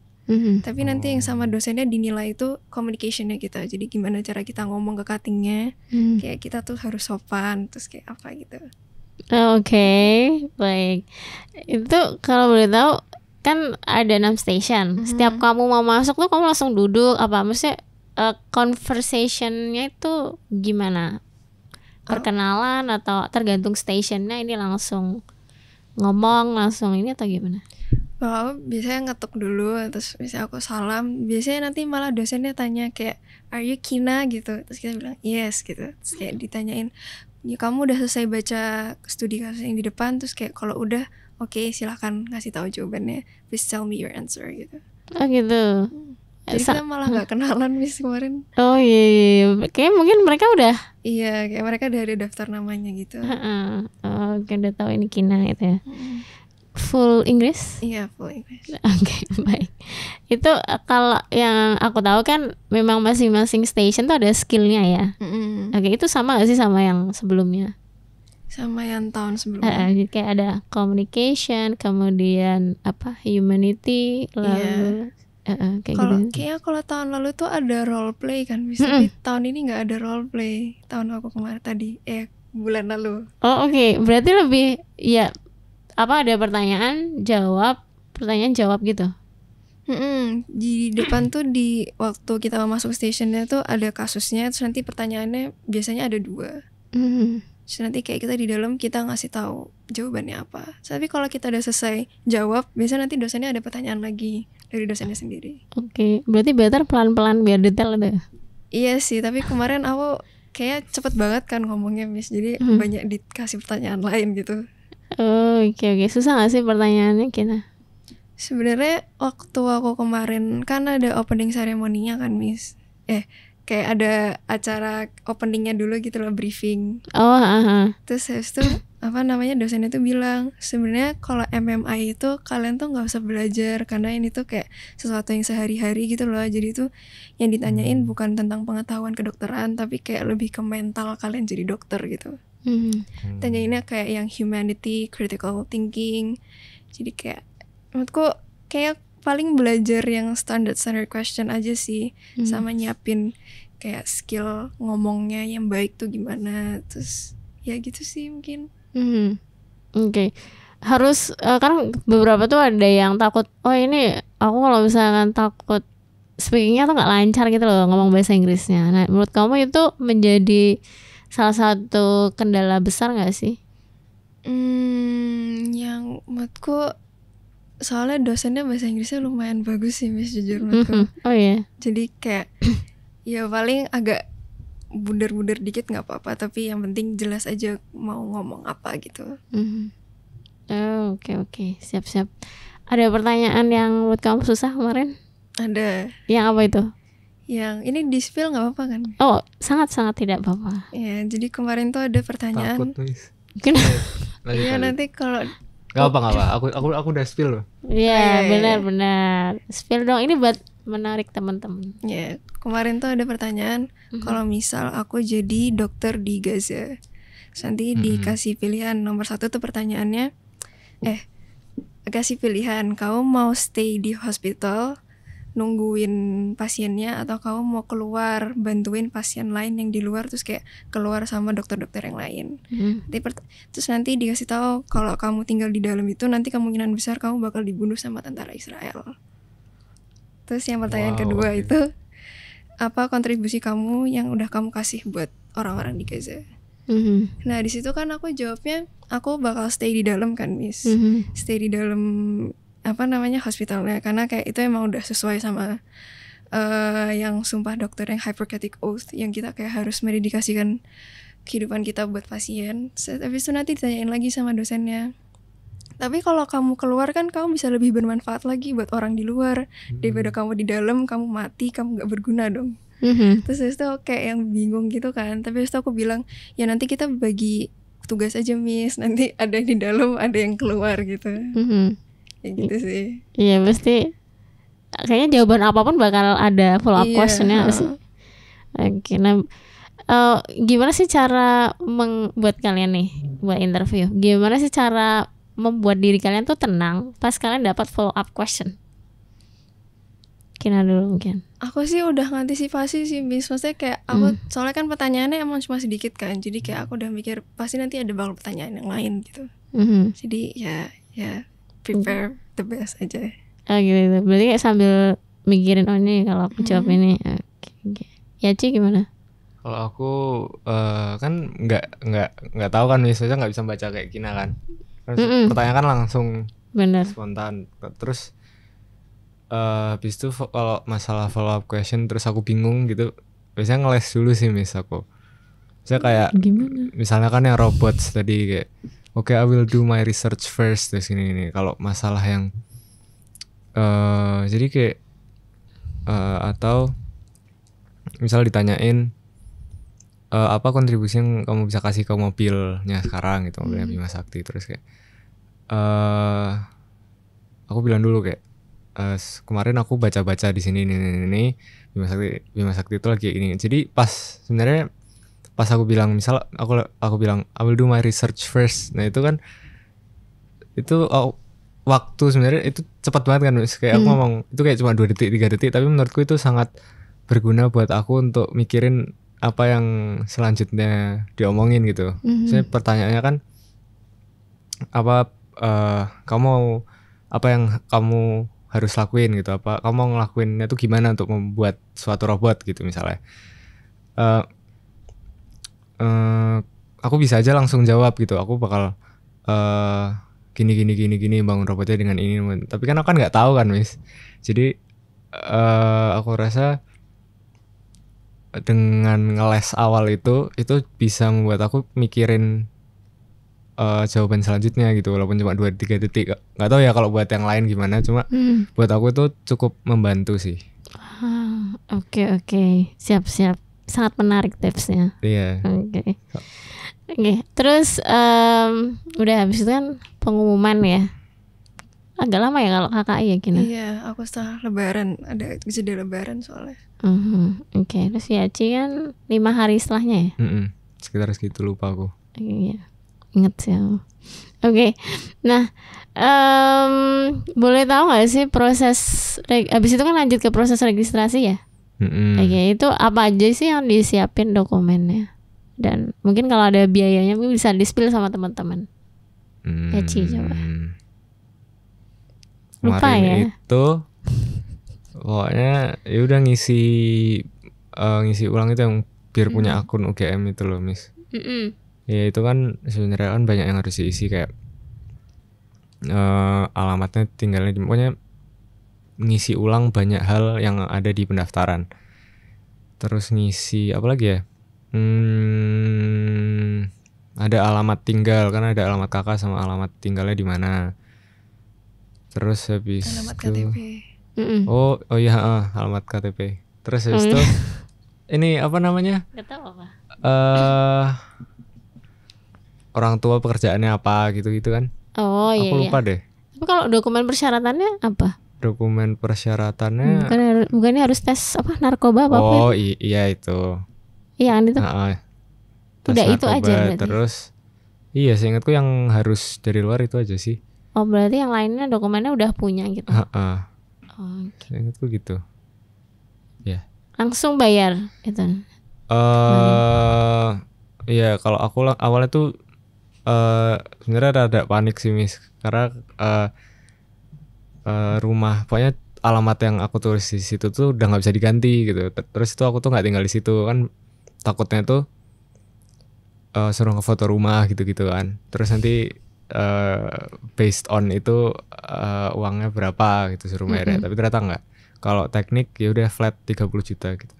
Tapi nanti yang sama dosennya dinilai itu communicationnya kita. Jadi gimana cara kita ngomong ke cuttingnya, kayak kita tuh harus sopan, terus kayak apa gitu. Oke, baik. Itu kalau boleh tahu kan ada 6 station. Setiap kamu mau masuk tuh kamu langsung duduk apa? Maksudnya conversationnya itu gimana? Perkenalan atau tergantung stationnya ini langsung ngomong langsung ini atau gimana? Kalau biasanya ngetuk dulu, terus misalnya aku salam, biasanya nanti malah dosennya tanya kayak are you Kina gitu, terus kita bilang yes gitu, terus kayak ditanyain ya, kamu udah selesai baca studi kasus yang di depan, terus kayak kalau udah oke, silahkan ngasih tahu jawabannya, please tell me your answer gitu. Oh gitu. Jadi kita malah nggak kenalan Miss kemarin. Oh iya. Kayak mungkin mereka udah. Iya, kayak mereka udah ada daftar namanya gitu. Oke, udah tahu ini Kina gitu ya. Full English? Iya, full English. Oke, baik. Itu kalau yang aku tahu kan memang masing-masing station tuh ada skillnya ya. Oke, itu sama gak sih sama yang sebelumnya? Sama yang tahun sebelumnya. Kayak ada communication, kemudian humanity, lalu kayak gitu. Kayaknya kalau tahun lalu tuh ada role play kan, tapi tahun ini nggak ada role play. Tahun aku kemarin bulan lalu. Oh oke. Berarti lebih ada pertanyaan jawab gitu. Di depan tuh di waktu kita masuk stationnya tuh ada kasusnya, terus nanti pertanyaannya biasanya ada 2. Terus nanti kayak kita di dalam kita ngasih tahu jawabannya apa. Tapi kalau kita udah selesai jawab, biasanya nanti dosennya ada pertanyaan lagi dari dosennya sendiri. Oke, berarti better pelan-pelan biar detail itu. Iya sih, tapi kemarin aku kayak cepet banget kan ngomongnya Miss, jadi banyak dikasih pertanyaan lain gitu. Oke. Susah gak sih pertanyaannya kita? Sebenarnya waktu aku kemarin kan ada opening ceremony-nya kan Miss. Kayak ada acara openingnya dulu gitu loh, briefing. Oh. Terus habis itu dosennya tuh bilang sebenarnya kalau MMI itu kalian tuh nggak usah belajar karena ini tuh kayak sesuatu yang sehari-hari gitu loh. Jadi tuh yang ditanyain bukan tentang pengetahuan kedokteran tapi kayak lebih ke mental kalian jadi dokter gitu. Tanyainnya kayak yang humanity, critical thinking. Jadi kayak menurutku kayak paling belajar yang standard question aja sih, sama nyiapin kayak skill ngomongnya yang baik tuh gimana. Terus ya gitu sih mungkin. Oke. Harus kan beberapa tuh ada yang takut, oh ini aku kalau misalkan takut speakingnya tuh nggak lancar gitu loh ngomong bahasa Inggrisnya. Nah menurut kamu itu menjadi salah satu kendala besar nggak sih? Yang menurutku soalnya dosennya bahasa Inggrisnya lumayan bagus sih Miss, jujur menurutku. Oh iya. Jadi kayak ya paling agak buder-buder dikit nggak apa-apa, tapi yang penting jelas aja mau ngomong apa gitu. Oke, siap. Ada pertanyaan yang buat kamu susah kemarin? Ada. Yang apa itu? Yang ini di spill nggak apa-apa kan? Oh, sangat tidak apa-apa. Ya, jadi kemarin tuh ada pertanyaan. Takut Miss. Mungkin. Iya nanti kalau nggak apa. Aku udah spill loh. Iya benar. Spill dong, ini buat menarik teman-teman. Ya, kemarin tuh ada pertanyaan kalau misal aku jadi dokter di Gaza. Terus nanti dikasih pilihan nomor 1 tuh pertanyaannya, kasih pilihan kamu mau stay di hospital nungguin pasiennya atau kamu mau keluar bantuin pasien lain yang di luar, terus kayak keluar sama dokter-dokter yang lain. Terus nanti dikasih tahu kalau kamu tinggal di dalam itu nanti kemungkinan besar kamu bakal dibunuh sama tentara Israel. Terus yang pertanyaan kedua itu apa kontribusi kamu yang udah kamu kasih buat orang-orang di Gaza? Nah di situ kan aku jawabnya aku bakal stay di dalam kan Miss, stay di dalam hospitalnya karena kayak itu emang udah sesuai sama yang sumpah dokter yang Hippocratic Oath yang kita kayak harus mendedikasikan kehidupan kita buat pasien. Habis itu nanti ditanyain lagi sama dosennya, tapi kalau kamu keluar kan kamu bisa lebih bermanfaat lagi buat orang di luar daripada kamu di dalam, kamu mati, kamu nggak berguna dong. Terus itu kayak yang bingung gitu kan. Tapi itu aku bilang ya nanti kita bagi tugas aja Miss, nanti ada yang di dalam ada yang keluar gitu. Ya gitu sih. Iya pasti kayaknya jawaban apapun bakal ada follow up questionnya sih. Oke, nah gimana sih cara buat kalian nih buat interview? Gimana sih cara membuat diri kalian tuh tenang pas kalian dapat follow up question? Kina dulu mungkin. Aku sih udah ngantisipasi sih Miss, maksudnya kayak aku soalnya kan pertanyaannya emang cuma sedikit kan, jadi kayak aku udah mikir pasti nanti ada bakal pertanyaan yang lain gitu. Jadi ya prepare the best aja. Oh gitu. Berarti kayak sambil mikirin oh nih kalau aku jawab ini. Oke. Ya Ci gimana? Kalau aku kan nggak tahu kan misalnya nggak bisa baca kayak Kina kan. Pertanyaan kan langsung bener spontan. Terus habis itu kalau masalah follow up question terus aku bingung gitu, biasanya ngeles dulu sih Miss aku. Saya kayak gimana? Misalnya kan yang robots tadi kayak okay, I will do my research first terus ini. Kalau masalah yang jadi kayak atau misal ditanyain apa kontribusi yang kamu bisa kasih ke mobilnya sekarang gitu, mobilnya Bima Sakti, terus kayak aku bilang dulu kayak kemarin aku baca-baca di sini ini Bima Sakti itu lagi ini. Jadi sebenarnya pas aku bilang misal aku bilang I will do my research first. Nah itu kan waktu sebenarnya itu cepat banget kan, kayak aku ngomong itu kayak cuma 2 detik 3 detik, tapi menurutku itu sangat berguna buat aku untuk mikirin apa yang selanjutnya diomongin gitu. Saya pertanyaannya kan apa yang kamu harus lakuin gitu, apa kamu mau ngelakuinnya tuh gimana untuk membuat suatu robot gitu misalnya. Aku bisa aja langsung jawab gitu, aku bakal gini bangun robotnya dengan ini. Tapi kan aku kan nggak tahu kan Miss. Jadi aku rasa dengan ngeles awal itu bisa membuat aku mikirin jawaban selanjutnya gitu, walaupun cuma 2-3 detik. Nggak tahu ya kalau buat yang lain gimana, cuma buat aku itu cukup membantu sih. Oke. Siap. Sangat menarik tipsnya. Iya. Oke. Oke, terus udah habis itu kan pengumuman ya. Agak lama ya kalau KKI ya Gina? Iya, aku setelah lebaran, ada jeda lebaran soalnya. Oke, terus Yaci kan 5 hari setelahnya ya? Sekitar segitu, lupa aku. Iya, inget sih aku. Oke, nah boleh tahu nggak sih proses abis itu kan lanjut ke proses registrasi ya? Oke, itu apa aja sih yang disiapin dokumennya? Dan mungkin kalau ada biayanya mungkin bisa di-spill sama teman-teman. Yaci coba. Lupa Kemarin ya? itu pokoknya ya udah ngisi ulang itu yang biar punya akun UGM itu loh, Miss. Ya itu kan sebenarnya kan banyak yang harus diisi kayak alamatnya tinggalnya pokoknya ngisi ulang banyak hal yang ada di pendaftaran. Terus ngisi apa lagi ya? Ada alamat tinggal, kan ada alamat kakak sama alamat tinggalnya di mana. Terus habis Alamat KTP. Oh iya, alamat KTP. Terus habis itu ini apa namanya? Gak tahu apa. Orang tua pekerjaannya apa gitu-gitu kan? Oh iya. Aku lupa deh. Tapi kalau dokumen persyaratannya apa? Dokumen persyaratannya bukannya harus tes apa narkoba apa? Oh iya itu. Iya kan itu. Udah itu aja berarti. Terus iya, seingatku yang harus dari luar itu aja sih. Oh berarti yang lainnya dokumennya udah punya gitu. Seingatku gitu. Ya. Langsung bayar itu. Iya, kalau aku awalnya tuh sebenarnya rada panik sih, Miss, karena rumah pokoknya alamat yang aku tulis di situ tuh udah nggak bisa diganti gitu. Terus itu aku tuh nggak tinggal di situ kan, takutnya tuh suruh ngefoto rumah gitu-gitu kan. Terus nanti based on itu uangnya berapa gitu suruh bayar. Tapi ternyata enggak. Kalau teknik ya udah flat 30 juta gitu.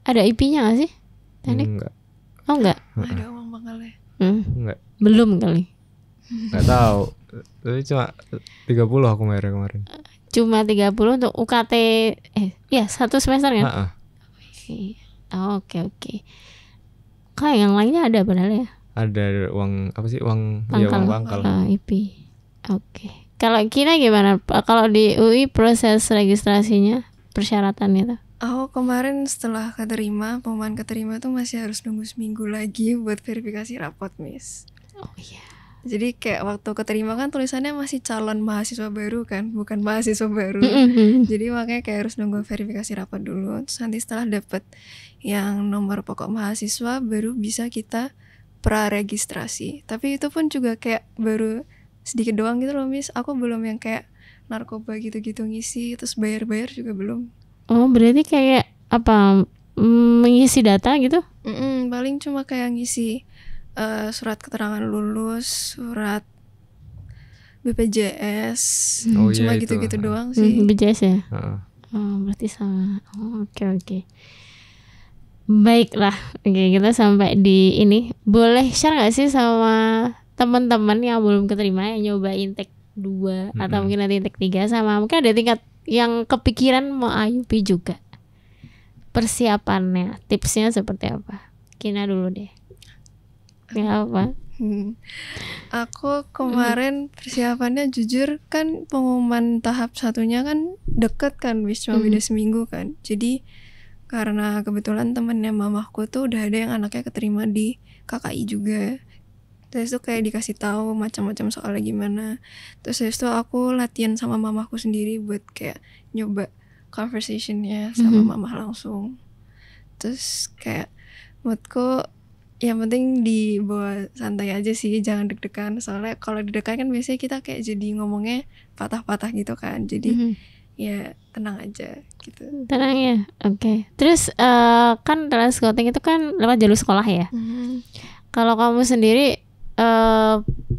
Ada IP-nya nggak sih teknik? Enggak. Oh enggak. Ada uang bangalnya. Enggak. Belum kali. Enggak tahu. Tapi cuma 30 aku bayar kemarin. Cuma 30 untuk UKT ya 1 semester kan? Oke. Kayak yang lainnya ada padahal ya. Ada uang apa sih? Uang pangkal. Ya, uang pangkal. IP. Oke. Kalau Kina gimana? Kalau di UI proses registrasinya, persyaratannya tuh? Aku kemarin setelah pengumuman keterima tuh masih harus nunggu seminggu lagi buat verifikasi rapot, Miss. Oh iya. Jadi kayak waktu keterima kan tulisannya masih calon mahasiswa baru kan, bukan mahasiswa baru. Jadi makanya kayak harus nunggu verifikasi rapot dulu. Terus nanti setelah dapet yang nomor pokok mahasiswa baru bisa kita praregistrasi. Tapi itu pun juga kayak baru sedikit doang gitu loh, Miss. Aku belum yang kayak narkoba gitu-gitu ngisi, terus bayar-bayar juga belum. Oh berarti kayak apa, mengisi data gitu? Paling cuma kayak ngisi surat keterangan lulus, surat BPJS, cuma gitu-gitu doang sih. BPJS ya? Oh berarti sama. Oke. Baiklah, oke, kita sampai di ini. Boleh share gak sih sama teman-teman yang belum keterima, yang nyoba intake 2 atau mungkin nanti intake 3, sama mungkin ada tingkat yang kepikiran mau IUP juga, persiapannya, tipsnya seperti apa? Kina dulu deh. Ya apa? Aku kemarin persiapannya jujur kan pengumuman tahap 1-nya kan deket kan, cuma beda seminggu kan. Jadi karena kebetulan temennya mamahku tuh udah ada yang anaknya keterima di KKI juga. Terus itu kayak dikasih tahu macam-macam soalnya gimana. Terus itu aku latihan sama mamahku sendiri buat kayak nyoba conversationnya sama mamah langsung. Terus kayak menurutku yang penting dibawa santai aja sih, jangan deg-degan. Soalnya kalau deg-degan kan biasanya kita kayak jadi ngomongnya patah-patah gitu kan. Jadi ya tenang aja gitu. Tenang ya, oke. Terus kan teles scouting itu kan lewat jalur sekolah ya. Kalau kamu sendiri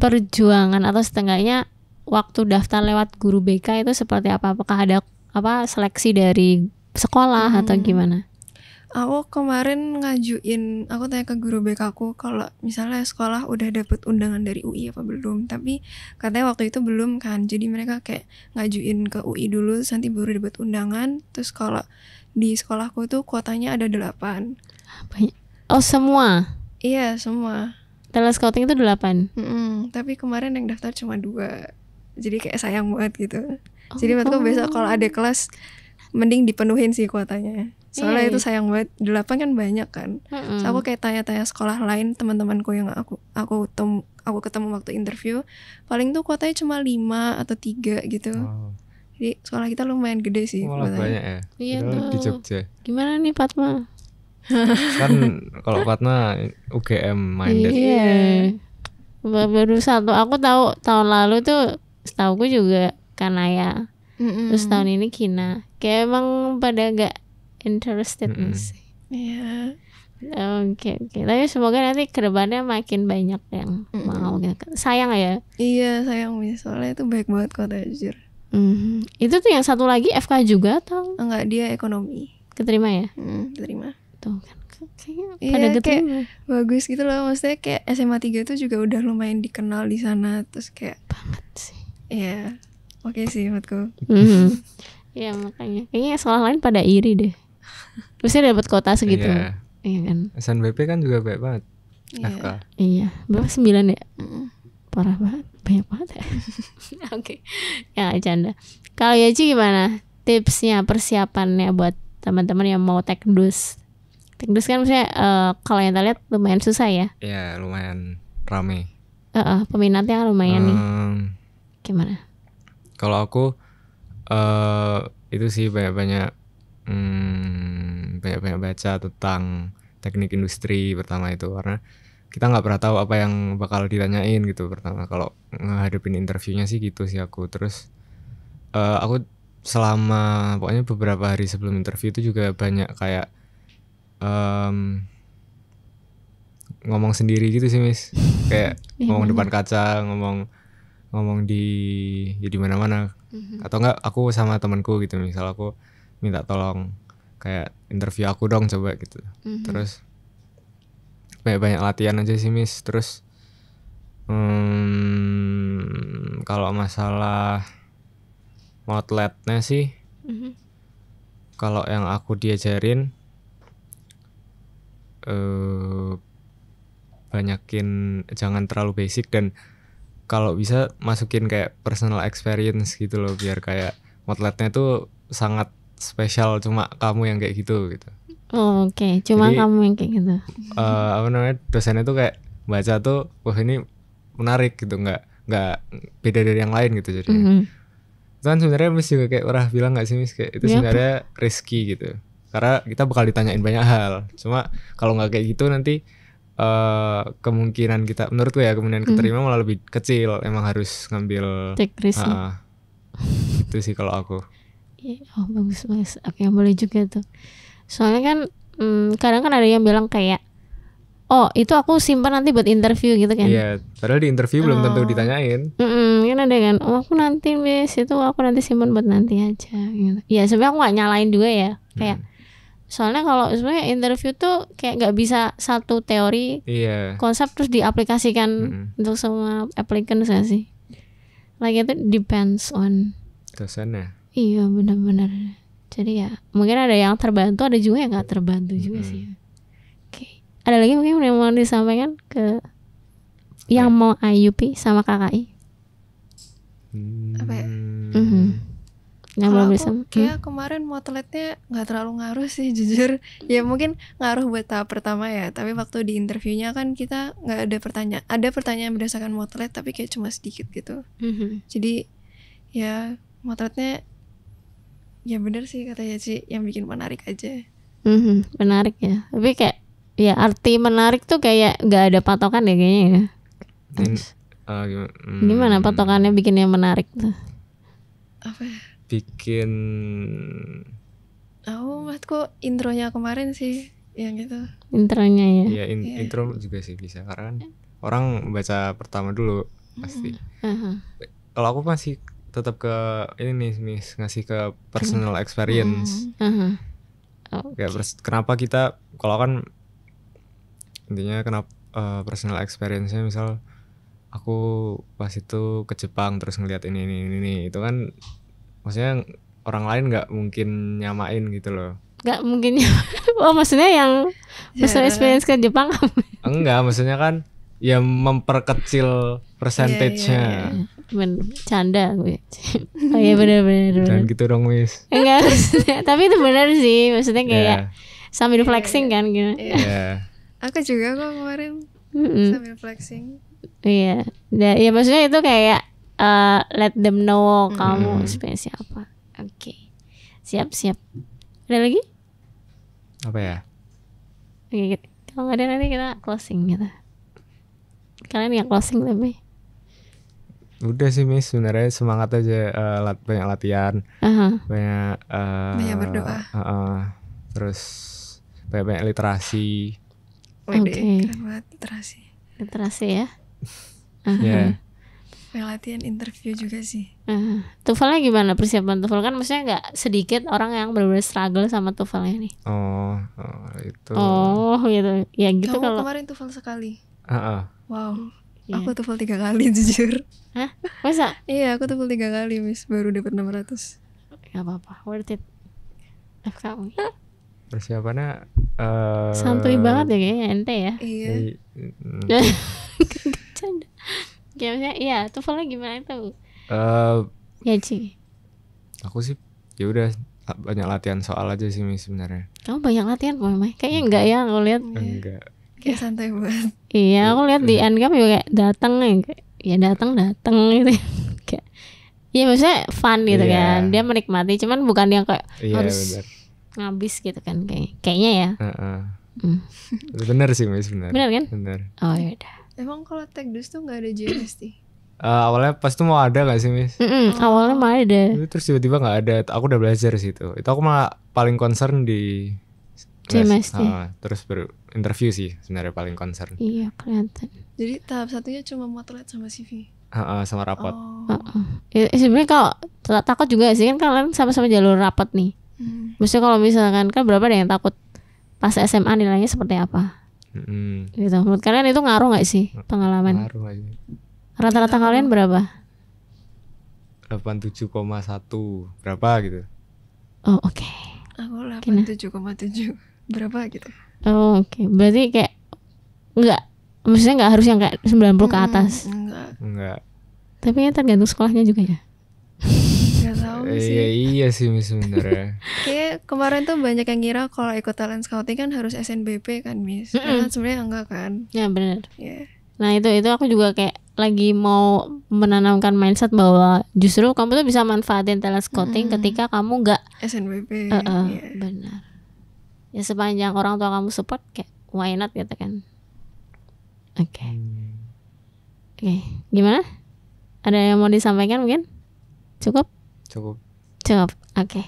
perjuangan atau setengahnya waktu daftar lewat guru BK itu seperti apa? Apakah ada seleksi dari sekolah atau gimana? Aku kemarin aku tanya ke guru BK aku kalau misalnya sekolah udah dapet undangan dari UI apa belum. Tapi katanya waktu itu belum kan. Jadi mereka kayak ngajuin ke UI dulu, nanti baru dapet undangan. Terus kalau di sekolahku tuh kuotanya ada 8. Oh semua? Iya semua. talent scouting itu 8. Tapi kemarin yang daftar cuma 2. Jadi kayak sayang banget gitu. Jadi menurutku besok kalau ada kelas mending dipenuhin sih kuotanya. Soalnya itu sayang banget. 8 kan banyak kan. So aku kayak tanya-tanya sekolah lain, teman-temanku yang aku ketemu waktu interview, paling tuh kuotanya cuma 5 atau 3 gitu. Jadi sekolah kita lumayan gede sih. Malah banyak ya. Iya tuh. Di Jogja. Gimana nih Fatma? Kan kalau Fatma UGM minded. Iya. Baru satu. Aku tahu tahun lalu tuh, setauku juga Kanaya. Terus tahun ini Kina. Kayak emang pada gak interested sih. Iya. Oke. Tapi semoga nanti kedepannya makin banyak yang mau. Sayang ya. Iya sayang Miss. Soalnya itu baik banget kuotanya jujur. Itu tuh yang satu lagi FK juga atau? Enggak, dia ekonomi. Keterima ya? Keterima. Tuh kan. Iya kayak bagus gitu loh. Maksudnya kayak SMA 3 tuh juga udah lumayan dikenal di sana. Terus kayak banget sih. Iya. Oke sih menurutku. Iya makanya kayaknya sekolah lain pada iri deh. Terusnya dapat kota segitu. Iya kan. SNBP kan juga baik banget. FK. Iya. Berapa 9 ya? Parah banget. Banyak banget ya. Oke. Ya canda. Kalau Yaci gimana? Tipsnya, persiapannya buat teman-teman yang mau tekdus. Tekdus kan maksudnya kalau yang kita lihat lumayan susah ya. Iya lumayan rame. Peminatnya lumayan nih. Gimana? Kalau aku itu sih banyak-banyak baca tentang teknik industri pertama itu, karena kita nggak pernah tahu apa yang bakal ditanyain gitu pertama kalau ngadepin interviewnya sih gitu sih aku. Terus aku selama pokoknya beberapa hari sebelum interview itu juga banyak kayak ngomong sendiri gitu sih Miss, kayak ngomong depan kaca, ngomong di mana-mana. Atau enggak aku sama temanku gitu, misal aku minta tolong kayak interview aku dong coba gitu. Terus banyak latihan aja sih Miss. Terus kalau masalah outletnya sih kalau yang aku diajarin banyakin jangan terlalu basic, dan kalau bisa masukin kayak personal experience gitu loh, biar kayak outletnya tuh sangat spesial, cuma kamu yang kayak gitu. Oke. Cuma jadi, kamu yang kayak gitu. Dosennya tuh kayak baca tuh, wah ini menarik gitu, nggak beda dari yang lain gitu jadinya. Itu kan sebenarnya Miss juga kayak orang bilang nggak sih Miss, kayak itu sebenarnya risky gitu, karena kita bakal ditanyain banyak hal. Cuma kalau nggak kayak gitu nanti kemungkinan kita, menurutku ya, kemungkinan keterima malah lebih kecil. Emang harus ngambil take risk. Itu sih kalau aku. Oh bagus. Oke, boleh juga tuh. Soalnya kan kadang kan ada yang bilang kayak, oh itu aku simpan nanti buat interview gitu kan. Iya, padahal di interview belum tentu ditanyain. Kan ada kan, oh aku nanti Miss, itu aku nanti simpan buat nanti aja gitu. Ya sebenarnya aku gak nyalain juga ya, kayak soalnya kalau sebenarnya interview tuh kayak nggak bisa satu teori konsep terus diaplikasikan untuk semua applicant sih. Like itu depends on dosennya. Iya benar-benar. Jadi ya mungkin ada yang terbantu, ada juga yang nggak terbantu juga sih. Oke. Ada lagi mungkin yang mau disampaikan ke yang mau IUP sama KKI? Apa ya? Kalau aku kayak kemarin motletnya nggak terlalu ngaruh sih jujur. Ya mungkin ngaruh buat tahap pertama ya, tapi waktu di interviewnya kan kita nggak ada pertanyaan. Ada pertanyaan berdasarkan motlet tapi kayak cuma sedikit gitu. Jadi ya motletnya ya bener sih katanya sih, yang bikin menarik aja. Menarik ya. Tapi kayak ya arti menarik tuh kayak nggak ada patokan ya kayaknya ya. Gimana patokannya bikinnya menarik tuh? Apa ya? Bikin menurutku intronya kemarin sih yang gitu. Intronya ya. Iya, intro juga sih bisa, karena kan orang baca pertama dulu pasti. Kalau aku masih tetap ke ini nih Miss, ngasih ke personal experience. Kenapa kita, kalau kan intinya kenapa personal experience-nya, misal aku pas itu ke Jepang terus ngeliat ini itu kan maksudnya orang lain nggak mungkin nyamain gitu loh. Nggak mungkin. Oh maksudnya yang personal experience ke Jepang? Enggak, maksudnya kan ya memperkecil persentasenya. Canda gue. Oh iya benar. Dan gitu dong Miss. Enggak, tapi itu benar sih. Maksudnya kayak sambil flexing kan gitu. Iya. Aku juga kok kemarin sambil flexing. Iya. Ya maksudnya itu kayak let them know kamu sebenarnya siapa. Oke. Siap. Ada lagi? Apa ya? Oke, kalau nggak ada nanti kita closing gitu. Kalian yang closing tapi. Udah sih Miss, sebenarnya semangat aja, banyak latihan, banyak berdoa, terus banyak literasi. Oke. Keren banget Literasi ya. Ya. Banyak latihan interview juga sih. TOEFL-nya gimana persiapan TOEFL? Kan maksudnya nggak sedikit orang yang benar-benar struggle sama TOEFL-nya nih. Itu. Oh gitu. Ya gitu. Kamu kalau kemarin TOEFL sekali. Wow. Wow. Iya. Aku TOEFL 3 kali jujur. Hah? Masa? Iya, aku TOEFL 3 kali Miss, baru dapat 600. Gak apa-apa, worth it. FKU. Persiapannya Santuy banget ya kayaknya ente ya. Iya. Canda. Ya maksudnya iya, TOEFL-nya gimana itu? Ya Ci. Aku sih ya udah banyak latihan soal aja sih Miss sebenarnya. Kamu banyak latihan kok Mai? Kayaknya enggak ya aku lihat. Enggak. Kayak santai banget. Iya, aku lihat di Endgame juga kayak datang gitu. Kayak iya maksudnya fun gitu kan. Dia menikmati, cuman bukan yang kayak harus ngabis gitu kan kayaknya ya. Bener sih Miss, bener. Bener kan? Bener. Oh yaudah. Emang kalau Tekdus tuh nggak ada JMST? Awalnya pas tuh mau ada gak sih Miss? Awalnya mah ada. Terus tiba-tiba gak ada. Aku udah belajar sih itu. Itu aku malah paling concern di JMST. Terus baru interview sih sebenarnya paling concern. Iya kelihatan. Jadi tahap satunya cuma motret sama CV. Sama rapot. Sebenarnya kalau takut juga sih kan kalian sama-sama jalur rapot nih. Maksudnya kalau misalkan kan berapa ada yang takut pas SMA nilainya seperti apa? Gitu. Menurut kalian itu ngaruh nggak sih pengalaman? Ngaruh aja. Rata-rata kalian berapa? 87,1 berapa gitu. Oh oke. Aku 87,7 berapa gitu. Oh oke. Berarti kayak maksudnya nggak harus yang kayak 90 ke atas. Enggak. Tapi ya tergantung sekolahnya juga ya. Gak tahu sih. Iya sih Miss sebenarnya. Kayak kemarin tuh banyak yang ngira kalau ikut talent scouting kan harus SNBP kan Miss. Karena sebenarnya enggak kan. Ya benar. Yeah. Nah itu aku juga kayak lagi mau menanamkan mindset bahwa justru kamu tuh bisa manfaatin talent scouting ketika kamu nggak SNBP. Benar. Ya sepanjang orang tua kamu support kayak why not gitu kan. Oke. Gimana? Ada yang mau disampaikan mungkin? Cukup. Oke.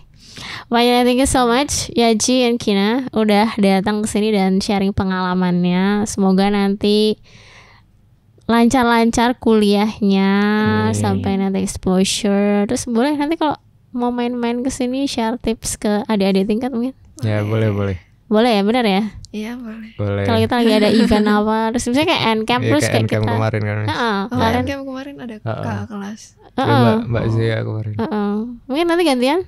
Banyak, thank you so much Yaji and Kina udah datang ke sini dan sharing pengalamannya. Semoga nanti lancar-lancar kuliahnya sampai nanti exposure. Terus boleh nanti kalau mau main-main ke sini share tips ke adik-adik tingkat mungkin. Ya boleh. Boleh ya, benar ya? Iya boleh. Kalau kita lagi ada event apa, terus misalnya kayak Endcamp terus kayak kita kemarin kan. Endcamp kemarin ada kakak kelas. Mbak Zia kemarin. Mungkin nanti gantian?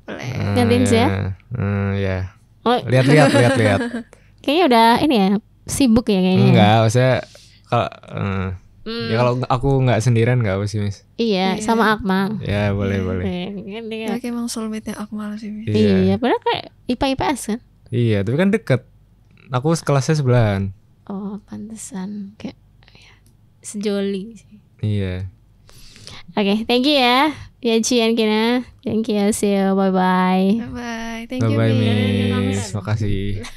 Boleh. Gantiin Zia? Ya. Lihat. Kayaknya udah ini ya sibuk ya kayaknya. Enggak, maksudnya kalau aku nggak sendirian nggak apa sih Miss? Iya, sama Akmal. Ya boleh. Kayak emang soulmate-nya Akmal sih Miss. Iya, padahal kayak IPA-IPS kan? Iya, tapi kan deket. Aku kelasnya sebelahan. Oh, pantesan kayak sejoli sih. Iya. Oke, thank you ya, Yaji and Kina. Thank you, see you, bye bye. Bye bye, thank you Miss. Miss. Makasih.